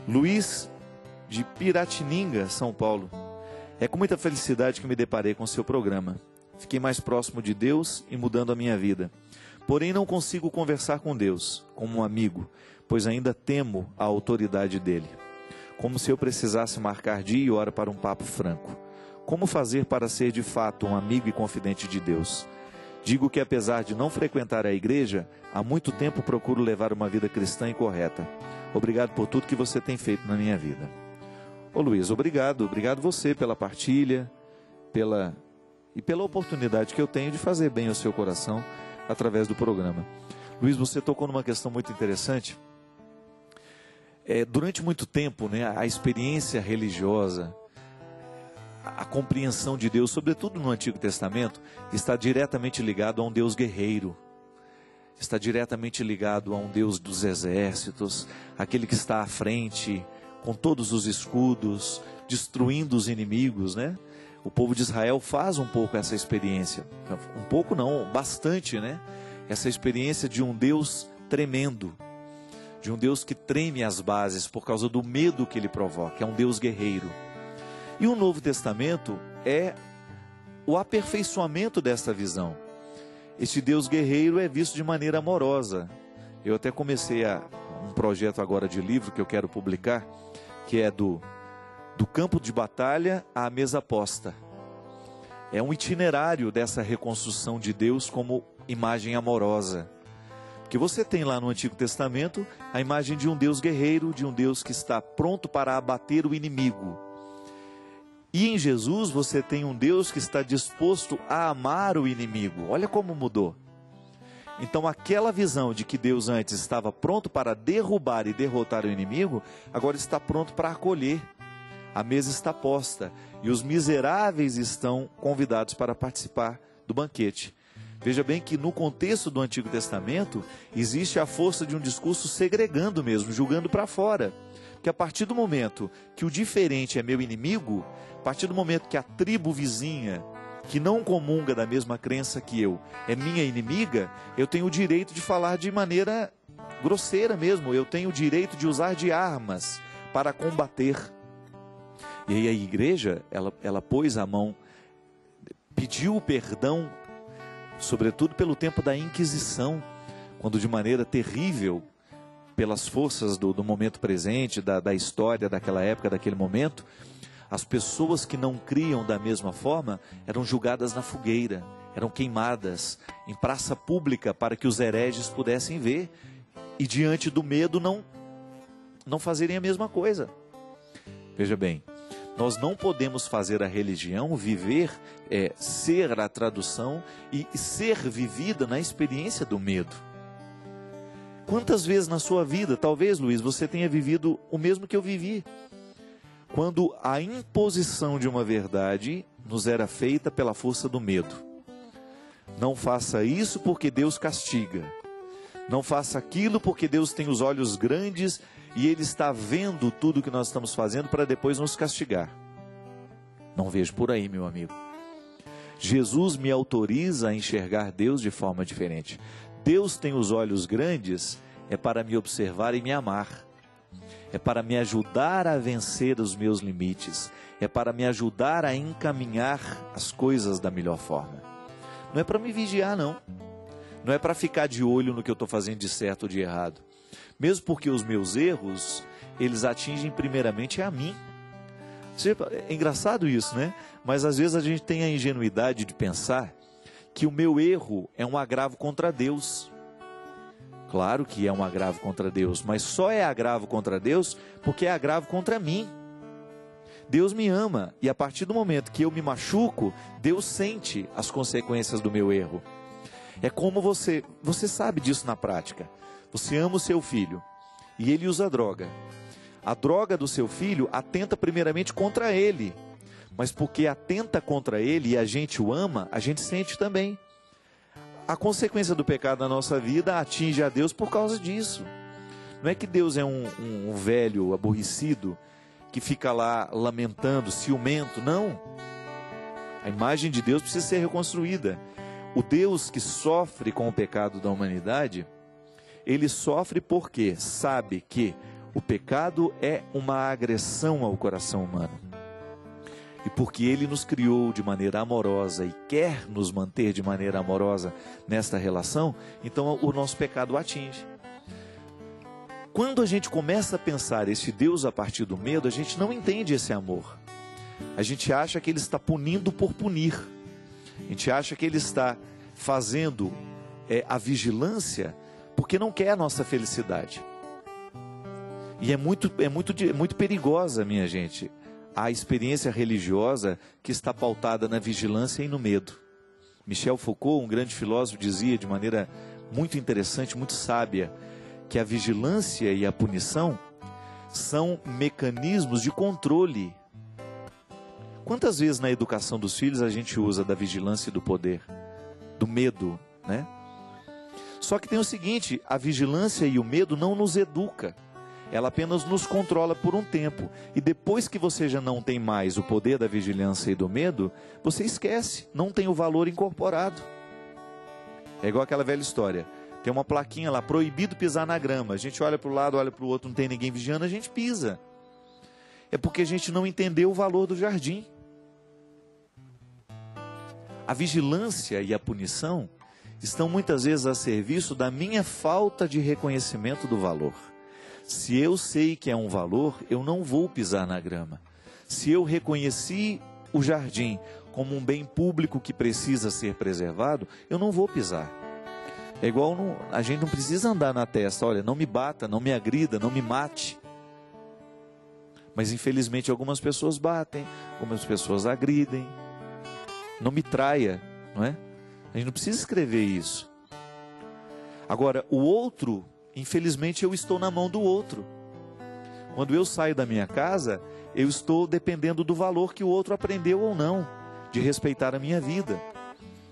Luiz, de Piratininga, São Paulo. É com muita felicidade que me deparei com o seu programa. Fiquei mais próximo de Deus e mudando a minha vida. Porém, não consigo conversar com Deus como um amigo, pois ainda temo a autoridade dele. Como se eu precisasse marcar dia e hora para um papo franco. Como fazer para ser de fato um amigo e confidente de Deus? Digo que apesar de não frequentar a igreja, há muito tempo procuro levar uma vida cristã e correta. Obrigado por tudo que você tem feito na minha vida. Ô Luiz, obrigado você pela partilha, pela oportunidade que eu tenho de fazer bem ao seu coração através do programa. Luiz, você tocou numa questão muito interessante. Durante muito tempo, a experiência religiosa, a compreensão de Deus, sobretudo no Antigo Testamento, está diretamente ligado a um Deus guerreiro. Está diretamente ligado a um Deus dos exércitos, aquele que está à frente, com todos os escudos, destruindo os inimigos, O povo de Israel faz um pouco essa experiência. Um pouco não, bastante, Essa experiência de um Deus tremendo. De um Deus que treme as bases por causa do medo que ele provoca. É um Deus guerreiro. E o Novo Testamento é o aperfeiçoamento desta visão. Este Deus guerreiro é visto de maneira amorosa. Eu até comecei um projeto agora de livro que eu quero publicar, que é do campo de batalha à mesa posta. É um itinerário dessa reconstrução de Deus como imagem amorosa. Porque você tem lá no Antigo Testamento a imagem de um Deus guerreiro, de um Deus que está pronto para abater o inimigo. E em Jesus você tem um Deus que está disposto a amar o inimigo. Olha como mudou. Então aquela visão de que Deus antes estava pronto para derrubar e derrotar o inimigo, agora está pronto para acolher. A mesa está posta e os miseráveis estão convidados para participar do banquete. Veja bem que no contexto do Antigo Testamento existe a força de um discurso segregando mesmo, julgando para fora. Que a partir do momento que o diferente é meu inimigo, a partir do momento que a tribo vizinha, que não comunga da mesma crença que eu, é minha inimiga, eu tenho o direito de falar de maneira grosseira mesmo, eu tenho o direito de usar de armas para combater. E aí a igreja, ela pôs a mão, pediu perdão, sobretudo pelo tempo da Inquisição, quando de maneira terrível, pelas forças do momento presente, da história daquela época, daquele momento, as pessoas que não criam da mesma forma eram julgadas na fogueira, eram queimadas em praça pública para que os hereges pudessem ver e diante do medo não fazerem a mesma coisa. Veja bem, nós não podemos fazer a religião viver, ser a tradução e ser vivida na experiência do medo. Quantas vezes na sua vida, talvez, Luiz, você tenha vivido o mesmo que eu vivi? Quando a imposição de uma verdade nos era feita pela força do medo. Não faça isso porque Deus castiga. Não faça aquilo porque Deus tem os olhos grandes e Ele está vendo tudo que nós estamos fazendo para depois nos castigar. Não vejo por aí, meu amigo. Jesus me autoriza a enxergar Deus de forma diferente. Deus tem os olhos grandes, é para me observar e me amar. É para me ajudar a vencer os meus limites. É para me ajudar a encaminhar as coisas da melhor forma. Não é para me vigiar, não. Não é para ficar de olho no que eu estou fazendo de certo ou de errado. Mesmo porque os meus erros, eles atingem primeiramente a mim. É engraçado isso, Mas às vezes a gente tem a ingenuidade de pensar que o meu erro é um agravo contra Deus. Claro que é um agravo contra Deus, mas só é agravo contra Deus porque é agravo contra mim. Deus me ama e a partir do momento que eu me machuco, Deus sente as consequências do meu erro. É como você sabe disso na prática. Você ama o seu filho e ele usa droga. A droga do seu filho atenta primeiramente contra ele. Mas porque atenta contra ele e a gente o ama, a gente sente também. A consequência do pecado na nossa vida atinge a Deus por causa disso. Não é que Deus é um velho aborrecido que fica lá lamentando, ciumento, não. A imagem de Deus precisa ser reconstruída. O Deus que sofre com o pecado da humanidade, ele sofre porque sabe que O pecado é uma agressão ao coração humano. E porque Ele nos criou de maneira amorosa e quer nos manter de maneira amorosa nesta relação, então o nosso pecado o atinge. Quando a gente começa a pensar esse Deus a partir do medo, a gente não entende esse amor. A gente acha que Ele está punindo por punir. A gente acha que Ele está fazendo a vigilância porque não quer a nossa felicidade. E é muito perigosa, minha gente, a experiência religiosa que está pautada na vigilância e no medo. Michel Foucault, um grande filósofo, dizia de maneira muito interessante, muito sábia, que a vigilância e a punição são mecanismos de controle. Quantas vezes na educação dos filhos a gente usa da vigilância e do poder, do medo, né? Só que tem o seguinte, a vigilância e o medo não nos educa. Ela apenas nos controla por um tempo. E depois que você já não tem mais o poder da vigilância e do medo, você esquece, não tem o valor incorporado. É igual aquela velha história. Tem uma plaquinha lá, proibido pisar na grama. A gente olha para o lado, olha para o outro, não tem ninguém vigiando, a gente pisa. É porque a gente não entendeu o valor do jardim. A vigilância e a punição estão muitas vezes a serviço da minha falta de reconhecimento do valor. Se eu sei que é um valor, eu não vou pisar na grama. Se eu reconheci o jardim como um bem público que precisa ser preservado, eu não vou pisar. É igual, a gente não precisa andar na testa, olha, não me bata, não me agrida, não me mate. Mas infelizmente algumas pessoas batem, algumas pessoas agridem. Não me traia, não é? A gente não precisa escrever isso. Agora, o outro, infelizmente eu estou na mão do outro. Quando eu saio da minha casa, eu estou dependendo do valor que o outro aprendeu ou não, de respeitar a minha vida.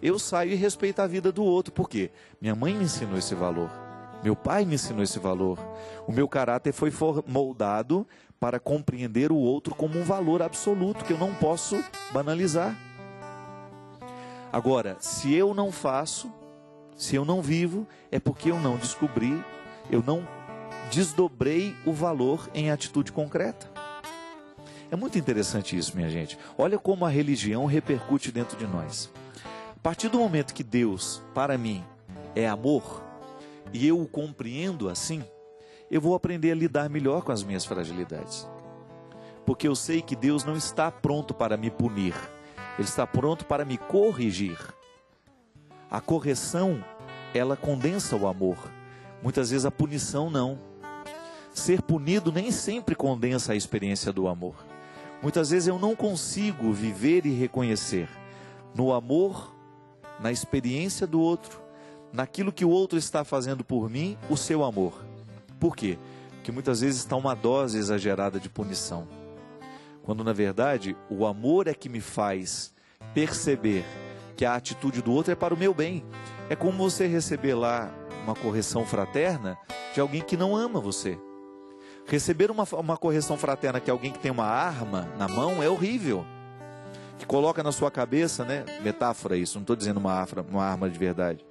Eu saio e respeito a vida do outro, por quê? Minha mãe me ensinou esse valor, meu pai me ensinou esse valor. O meu caráter foi moldado para compreender o outro como um valor absoluto, que eu não posso banalizar. Agora, se eu não faço, se eu não vivo, é porque eu não descobri, eu não desdobrei o valor em atitude concreta. É muito interessante isso, minha gente. Olha como a religião repercute dentro de nós. A partir do momento que Deus, para mim, é amor, e eu o compreendo assim, eu vou aprender a lidar melhor com as minhas fragilidades. Porque eu sei que Deus não está pronto para me punir, Ele está pronto para me corrigir. A correção, ela condensa o amor. Muitas vezes a punição não. Ser punido nem sempre condensa a experiência do amor. Muitas vezes eu não consigo viver e reconhecer no amor, na experiência do outro, naquilo que o outro está fazendo por mim, o seu amor. Por quê? Porque muitas vezes está uma dose exagerada de punição. Quando na verdade o amor é que me faz perceber que a atitude do outro é para o meu bem. É como você receber lá uma correção fraterna de alguém que não ama você. Receber uma correção fraterna que alguém que tem uma arma na mão é horrível. Que coloca na sua cabeça, né? Metáfora isso, não estou dizendo uma arma de verdade.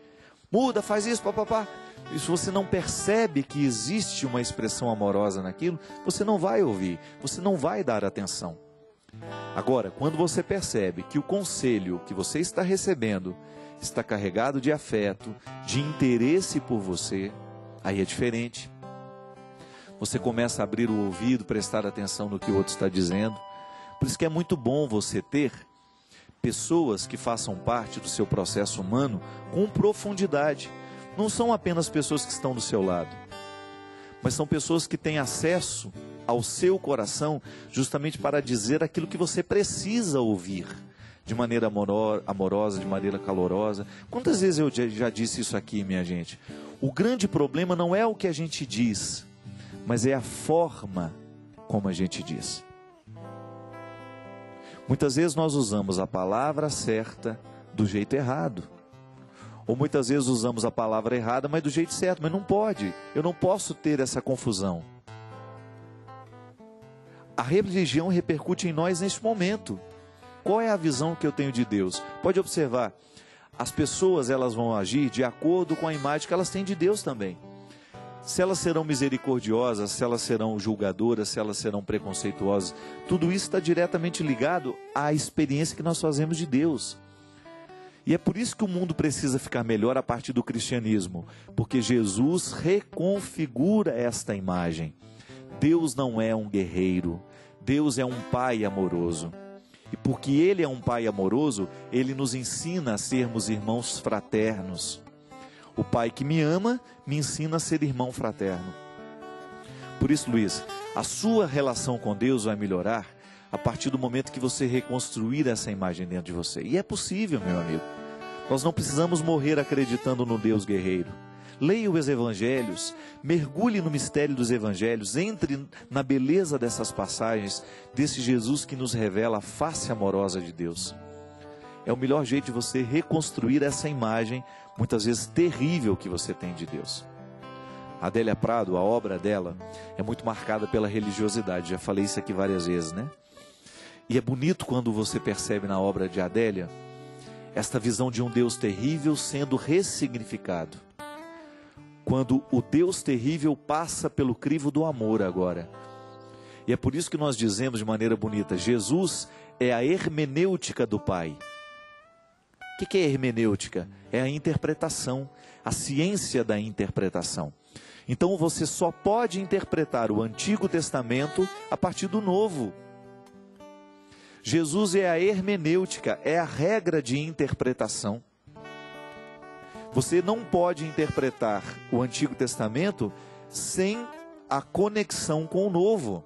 Muda, faz isso, papapá. E se você não percebe que existe uma expressão amorosa naquilo, você não vai ouvir, você não vai dar atenção. Agora, quando você percebe que o conselho que você está recebendo está carregado de afeto, de interesse por você, aí é diferente. Você começa a abrir o ouvido, prestar atenção no que o outro está dizendo. Por isso que é muito bom você ter pessoas que façam parte do seu processo humano com profundidade. Não são apenas pessoas que estão do seu lado, mas são pessoas que têm acesso ao seu coração justamente para dizer aquilo que você precisa ouvir, de maneira amorosa, de maneira calorosa. Quantas vezes eu já disse isso aqui, minha gente? O grande problema não é o que a gente diz, mas é a forma como a gente diz. Muitas vezes nós usamos a palavra certa do jeito errado. Ou muitas vezes usamos a palavra errada, mas do jeito certo. Mas não pode. Eu não posso ter essa confusão. A religião repercute em nós neste momento. Qual é a visão que eu tenho de Deus? Pode observar. As pessoas elas vão agir de acordo com a imagem que elas têm de Deus também. Se elas serão misericordiosas, se elas serão julgadoras, se elas serão preconceituosas, tudo isso está diretamente ligado à experiência que nós fazemos de Deus. E é por isso que o mundo precisa ficar melhor a partir do cristianismo, porque Jesus reconfigura esta imagem. Deus não é um guerreiro, Deus é um pai amoroso. E porque Ele é um pai amoroso, Ele nos ensina a sermos irmãos fraternos. O pai que me ama, me ensina a ser irmão fraterno. Por isso, Luiz, a sua relação com Deus vai melhorar a partir do momento que você reconstruir essa imagem dentro de você. E é possível, meu amigo. Nós não precisamos morrer acreditando no Deus guerreiro. Leia os evangelhos, mergulhe no mistério dos evangelhos, entre na beleza dessas passagens, desse Jesus que nos revela a face amorosa de Deus. É o melhor jeito de você reconstruir essa imagem, muitas vezes terrível, que você tem de Deus. A Adélia Prado, a obra dela, é muito marcada pela religiosidade, já falei isso aqui várias vezes, né? E é bonito quando você percebe na obra de Adélia, esta visão de um Deus terrível sendo ressignificado. Quando o Deus terrível passa pelo crivo do amor agora. E é por isso que nós dizemos de maneira bonita, Jesus é a hermenêutica do Pai. O que é hermenêutica? É a interpretação, a ciência da interpretação. Então você só pode interpretar o Antigo Testamento a partir do Novo. Jesus é a hermenêutica, é a regra de interpretação. Você não pode interpretar o Antigo Testamento sem a conexão com o Novo.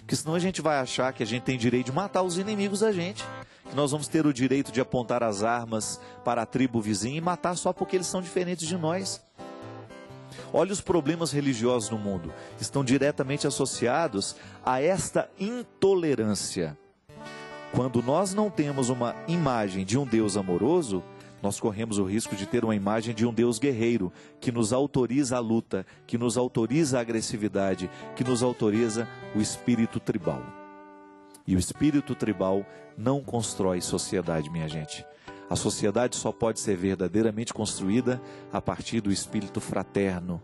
Porque senão a gente vai achar que a gente tem direito de matar os inimigos da gente. Que nós vamos ter o direito de apontar as armas para a tribo vizinha e matar só porque eles são diferentes de nós. Olha os problemas religiosos no mundo. Estão diretamente associados a esta intolerância. Quando nós não temos uma imagem de um Deus amoroso, nós corremos o risco de ter uma imagem de um Deus guerreiro, que nos autoriza a luta, que nos autoriza a agressividade, que nos autoriza o espírito tribal. E o espírito tribal não constrói sociedade, minha gente. A sociedade só pode ser verdadeiramente construída a partir do espírito fraterno,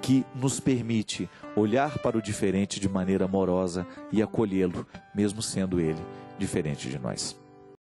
que nos permite olhar para o diferente de maneira amorosa e acolhê-lo, mesmo sendo ele diferente de nós.